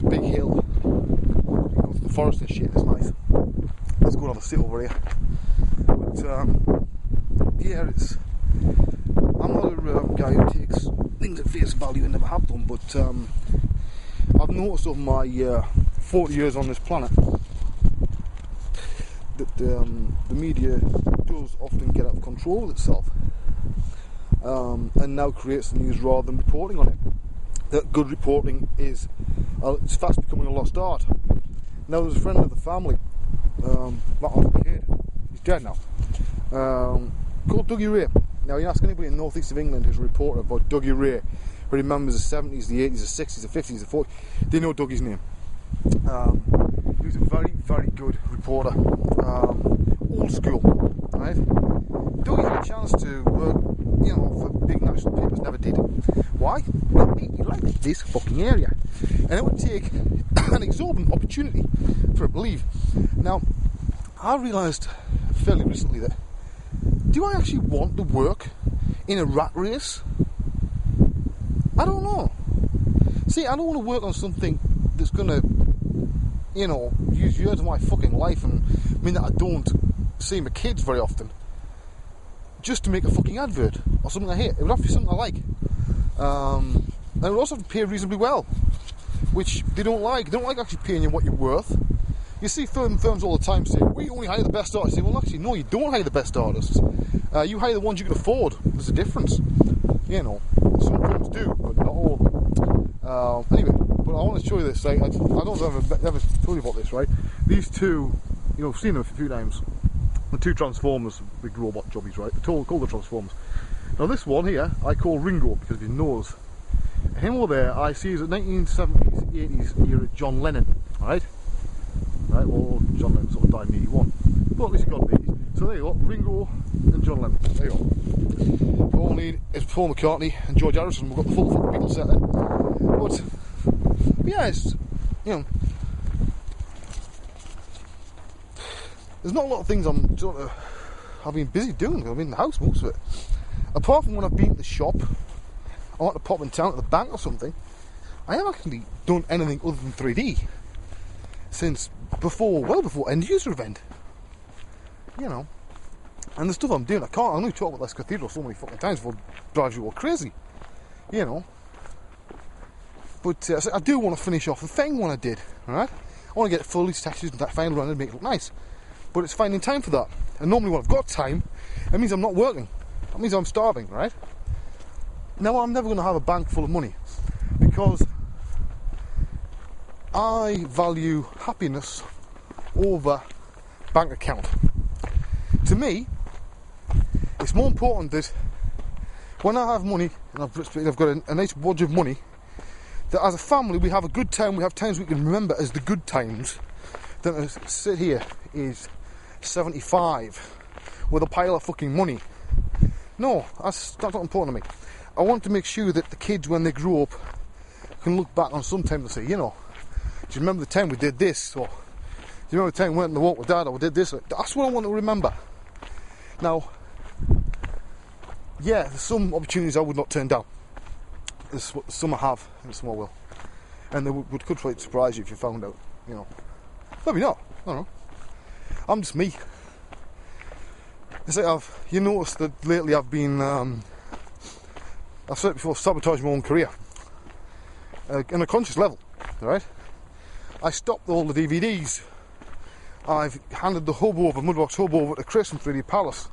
a big hill. You go to the forest and shit, it's nice. Let's go and have a sit over here. But yeah, I'm not a guy who takes things at face value and never have done, but I've noticed over my 40 years on this planet that the media does often get out of control with itself, and now creates the news rather than reporting on it. That good reporting is it's fast becoming a lost art. Now there's a friend of the family, that old kid, he's dead now, called Dougie Ray. Now you ask anybody in the northeast of England who's a reporter about Dougie Ray, who remembers the 70s, the 80s, the 60s, the 50s, the 40s, they know Dougie's name. He was a very, very good reporter, old school, right? Dougie had a chance to work, for big national papers, never did. Why? He liked this fucking area, and it would take an exorbitant opportunity for it to leave. Now, I realised fairly recently that, do I actually want to work in a rat race? I don't know. See, I don't want to work on something that's going to, use years of my fucking life and mean that I don't see my kids very often, just to make a fucking advert or something I hate. It would have to be something I like. And it would also have to pay reasonably well, which they don't like. They don't like actually paying you what you're worth. You see firms all the time say, we only hire the best artists. Well, actually, no, you don't hire the best artists. You hire the ones you can afford. There's a difference. Some firms do, but not all of them. Anyway, but I want to show you this. I don't know if I've ever told you about this, right? These two, I've seen them a few times. The two Transformers, big robot jobbies, right? They're called the Transformers. Now this one here, I call Ringo because of his nose. Him over there, I see as a 1970s, 80s era John Lennon, right? Right, well, John Lennon sort of died in 81. But at least he got the 80s. So there you go, Ringo and John Lennon. There you go. All we need is Paul McCartney and George Harrison. We've got the full Beatles set then. But yeah, it's, there's not a lot of things I've been busy doing. I'm in the house most of it. Apart from when I've been to the shop, I want to pop in town to the bank or something, I haven't actually done anything other than 3D since well before end user event. And the stuff I'm doing, I only talk about this cathedral so many fucking times before it drives you all crazy. But so I do want to finish off the thing one I did, alright? I want to get fully textures and that final run and make it look nice. But it's finding time for that. And normally when I've got time, it means I'm not working. That means I'm starving, right? Now I'm never going to have a bank full of money because I value happiness over bank account. To me, it's more important that when I have money and I've got a nice wodge of money, that as a family we have a good time, we have times we can remember as the good times, than to sit here is 75 with a pile of fucking money. No, that's not important to me. I want to make sure that the kids, when they grow up, can look back on some time and say, do you remember the time we did this? Or do you remember the time we went on the walk with Dad, or we did this? That's what I want to remember. Now, yeah, there's some opportunities I would not turn down. There's some I have, and some I will. And they could try to surprise you if you found out, Maybe not, I don't know. I'm just me. It's like you noticed that lately I've been, I've said it before, sabotaging my own career. On a conscious level, right? I stopped all the DVDs. I've handed the Mudbox hub over to Chris from 3D Palace.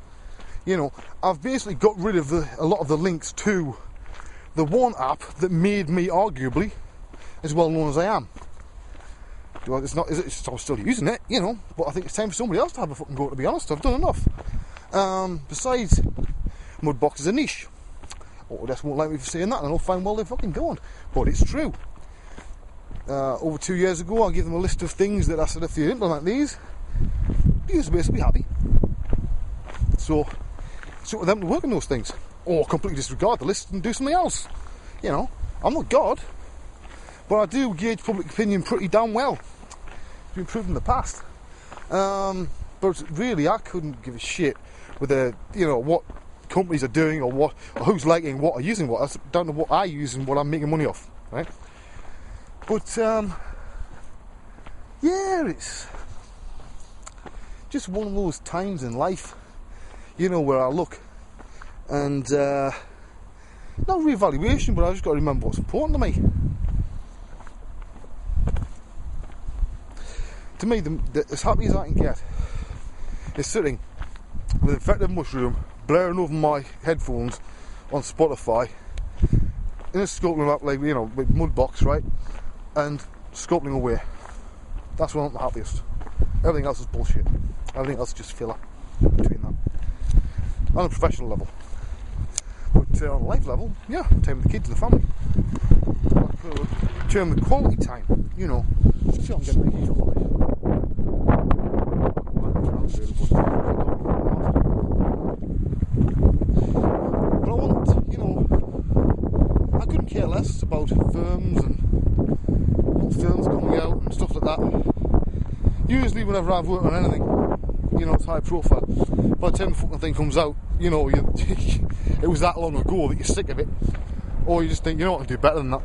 I've basically got rid of a lot of the links to the one app that made me arguably as well known as I am. I'm still using it, but I think it's time for somebody else to have a fucking go, to be honest. I've done enough. Besides, Mudbox is a niche. Autodesk won't like me for saying that, and I'll find well they fucking don't. But it's true. Over 2 years ago, I gave them a list of things that I said, if you implement these, you'll basically be happy. So, it's up to them to work on those things. Or completely disregard the list and do something else. I'm not God, but I do gauge public opinion pretty damn well. It's been proved in the past. But really, I couldn't give a shit with what companies are doing or who's liking what or using what. That's down to what I use and what I'm making money off, right? But yeah, it's just one of those times in life, you know, where I look and not reevaluation, but I just got to remember what's important to me. To me, as happy as I can get is sitting with infected mushroom blaring over my headphones on Spotify in a sculpting map, like, you know, with mud box, right, and sculpting away. That's when I'm the happiest. Everything else is bullshit. Everything else is just filler between that. On a professional level. But on a life level, yeah, time with the kids and the family. Term the quality time, you know. I feel I'm getting really short. But I want, you know, I couldn't care less about films and what films coming out and stuff like that. Usually whenever I've worked on anything, you know, it's high profile, by the time the fucking thing comes out, you know, it was that long ago that you're sick of it, or you just think, you know what, I can do better than that.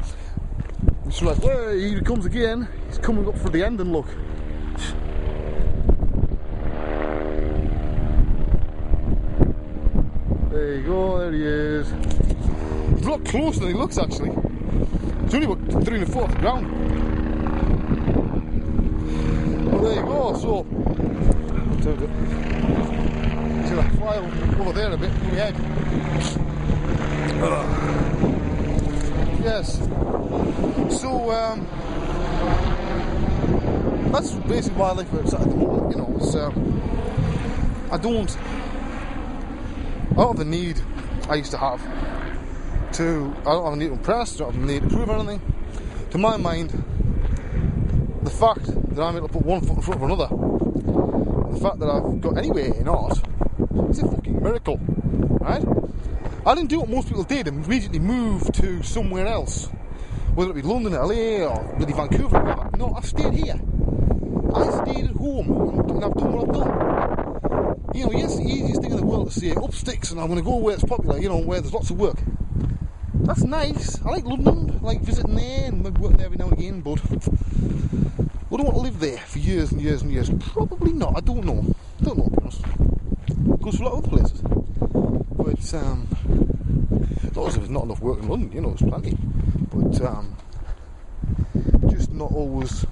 It's like, well, here he comes again, he's coming up for the ending, look. There you go, there he is. He's a lot closer than he looks, actually. It's only about 3 and 4 off the ground. Well, there you go, so he's going to fly over there a bit, over the head. Yes. So, that's basically why I like where it's at the moment, you know. It's, I don't have the need I used to have I don't have a need to impress, I don't have a need to prove anything. To my mind, the fact that I'm able to put one foot in front of another, the fact that I've got anywhere in art, it's a fucking miracle, right? I didn't do what most people did and immediately move to somewhere else, whether it be London, LA, or bloody Vancouver, or whatever. No, I've stayed here. I stayed at home and I've done what I've done. You know, yes, the easiest thing in the world to say, up sticks, and I'm going to go where it's popular, you know, where there's lots of work. That's nice. I like London, I like visiting there and maybe working there every now and again, but would I want to live there for years and years and years? Probably not. I don't know. To be honest. Goes for a lot of other places. But, not as if there's not enough work in London, you know, there's plenty. But, just not always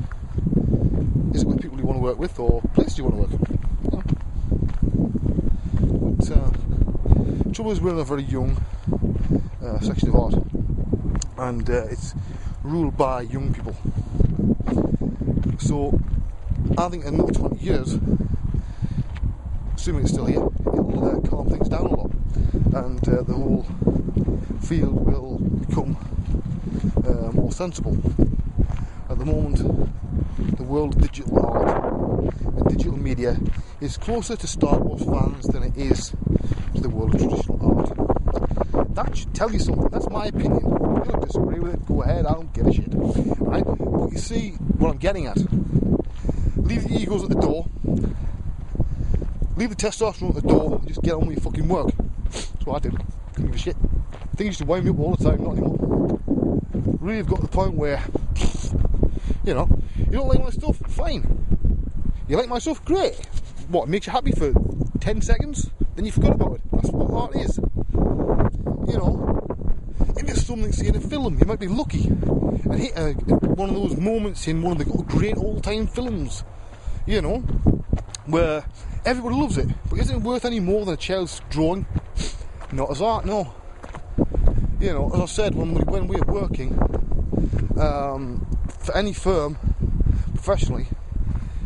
is it with people you want to work with or places you want to work with. You know. But, trouble is we're in a very young section of art, and it's ruled by young people. So I think in another 20 years, assuming it's still here, it'll calm things down a lot, and the whole field will become more sensible. At the moment, the world of digital art and digital media is closer to Star Wars fans than it is to the world of traditional art. That should tell you something. That's my opinion. If you don't disagree with it, go ahead, I don't give a shit. Right? But you see what I'm getting at. Leave the egos at the door. Leave the testosterone at the door and just get on with your fucking work. That's what I did. Couldn't give a shit. Things used to wind me up all the time, not anymore. Really have got to the point where, you know, you don't like my stuff? Fine. You like my stuff? Great. What, makes you happy for 10 seconds? Then you forgot about it. That's what art is. You know, if it's something, say, in a film, you might be lucky and hit one of those moments in one of the great all-time films, you know, where everybody loves it, but isn't it worth any more than a child's drawing? Not as art, no. You know, as I said, when we're working for any firm professionally,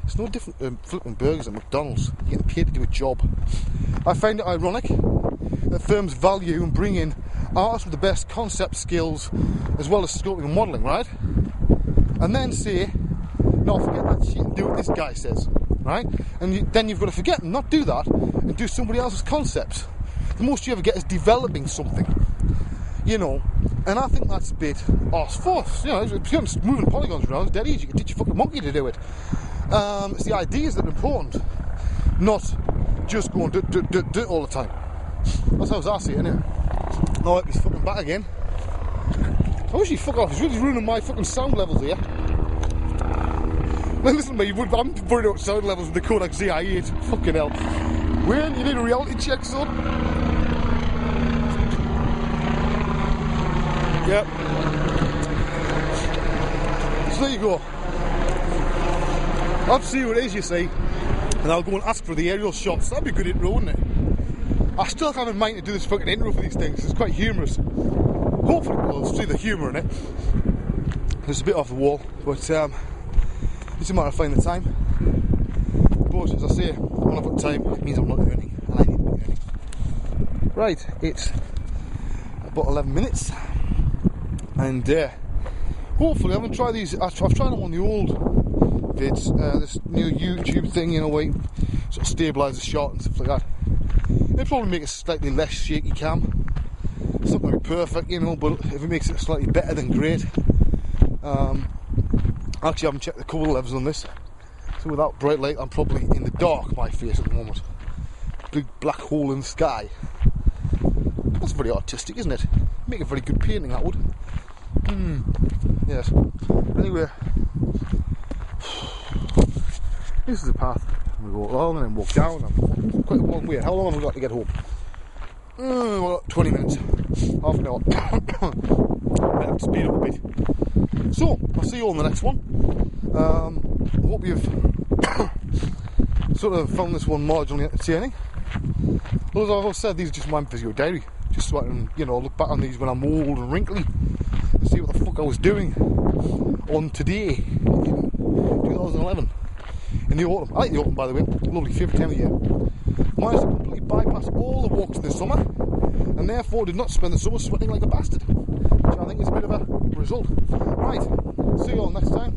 it's no different than flipping burgers at McDonald's. You're getting paid to do a job. I find it ironic that firms value and bring in artists with the best concept skills as well as sculpting and modelling, right? And then say, no, forget that shit and do what this guy says, right? And then you've got to forget and not do that and do somebody else's concepts. The most you ever get is developing something, you know, and I think that's a bit arse-force, you know, it's just moving polygons around, it's dead easy, you can teach a fucking monkey to do it. It's the ideas that are important, not just going do all the time. That's how I see it, innit? Oh, he's fucking back again. I wish he'd fuck off, he's really ruining my fucking sound levels here. Well, listen to me, I'm burning out sound levels with the Kodak ZI-8. Fucking hell. Wayne, you need a reality check, son. Yep. So there you go. I'll see what it is, you see, and I'll go and ask for the aerial shots. That'd be a good intro, wouldn't it? I still have in mind to do this fucking intro for these things. It's quite humorous. Hopefully we'll see the humour in it. It's a bit off the wall, but it's a matter of finding the time. But as I say, when I've got time, it means I'm not earning, and I need to be earning. Right, it's about 11 minutes, and hopefully I'm going to try these. I've tried them on the old vids, this new YouTube thing, you know, where you sort of stabilise the shot and stuff like that. It'll probably make a slightly less shaky cam. It's not going to be perfect, you know, but if it makes it slightly better, then great. Actually, I haven't checked the colour levels on this, so without bright light, I'm probably in the dark, my face at the moment. Big black hole in the sky. That's very artistic, isn't it? Make a very good painting, that would. Yes. Anyway, this is the path. I'm going to go along and then walk down. I'm quite a long way. How long have we got to get home? Well, 20 minutes. Half an hour. Might have to speed up a bit. So, I'll see you all in the next one. I hope you've sort of found this one marginally entertaining. Well, as I've always said, these are just my physio diary. Just so I can, you know, look back on these when I'm old and wrinkly and see what the fuck I was doing on today in 2011. In the autumn. I like the autumn, by the way. Lovely, favourite time of year. Managed to completely bypass all the walks this summer, and therefore did not spend the summer sweating like a bastard, which I think is a bit of a result. Right, see you all next time.